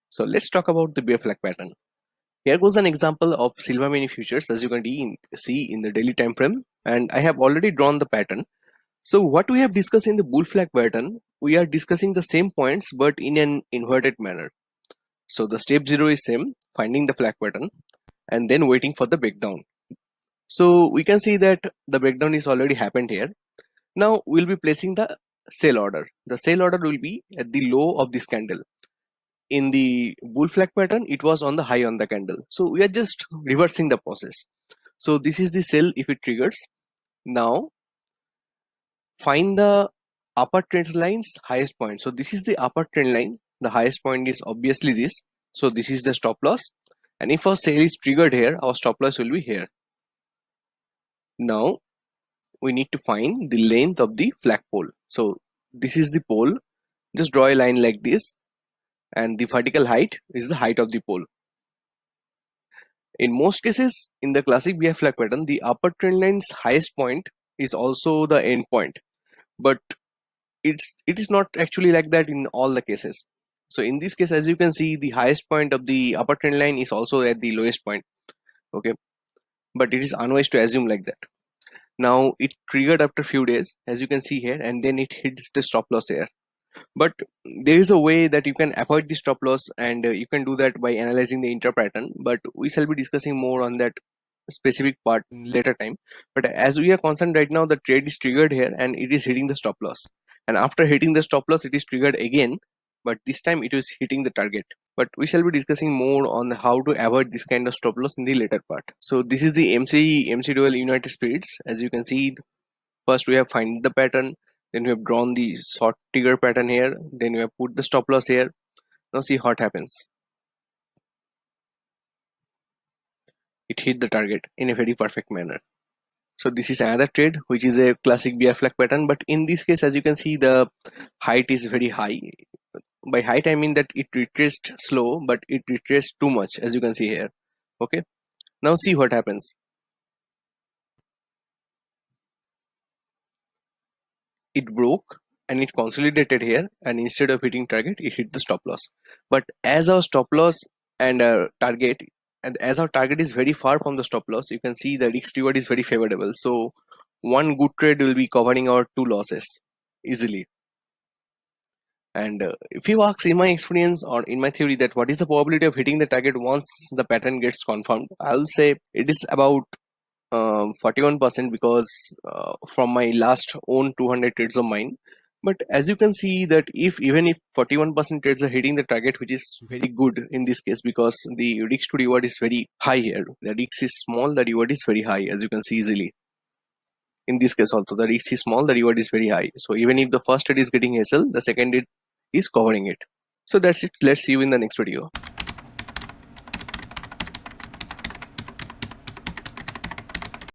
So let's talk about the bear flag pattern. Here goes an example of Silva mini futures as you can see in the daily time frame, and I have already drawn the pattern. So what we have discussed in the bull flag pattern, we are discussing the same points but in an inverted manner. So the step 0 is same, finding the flag pattern and then waiting for the breakdown. So we can see that the breakdown is already happened here. Now we'll be placing the sell order. The sell order will be at the low of this candle. In the bull flag pattern, it was on the high on the candle. So we are just reversing the process. So this is the sell if it triggers. Now find the upper trend line's highest point. So this is the upper trend line. The highest point is obviously this. So this is the stop loss. And if our sell is triggered here, our stop loss will be here. Now we need to find the length of the flag pole. So this is the pole. Just draw a line like this, and the vertical height is the height of the pole. In most cases, in the classic BF flag pattern, the upper trend line's highest point is also the end point, but it is not actually like that in all the cases. So in this case, as you can see, the highest point of the upper trend line is also at the lowest point. Okay, but it is unwise to assume like that. Now it triggered after few days, as you can see here, and then it hits the stop loss here. But there is a way that you can avoid the stop loss, and you can do that by analyzing the inter pattern, but we shall be discussing more on that specific part in later time. But as we are concerned right now, the trade is triggered here and it is hitting the stop loss, and after hitting the stop loss it is triggered again, but this time it is hitting the target. But we shall be discussing more on how to avoid this kind of stop loss in the later part. So this is the MC dual United Spirits. As you can see, first we have find the pattern, then we have drawn the short trigger pattern here, then we have put the stop loss here. Now see what happens. It hit the target in a very perfect manner. So this is another trade which is a classic bear flag pattern, but in this case, as you can see, the height is very high. By height I mean that it retraced slow, but it retraced too much, as you can see here. Okay, now see what happens. It broke and it consolidated here, and instead of hitting target it hit the stop loss. But as our stop loss and target, and as our target is very far from the stop loss, you can see the risk reward is very favorable. So one good trade will be covering our two losses easily. And if you ask in my experience or in my theory that what is the probability of hitting the target once the pattern gets confirmed, I'll say it is about 41%, because from my last own 200 trades of mine. But as you can see that even if 41% trades are hitting the target, which is very good in this case, because the risk to reward is very high here. The risk is small, the reward is very high, as you can see easily. In this case also, the risk is small, the reward is very high. So even if the first trade is getting hassle, the second trade is covering it. So that's it. Let's see you in the next video.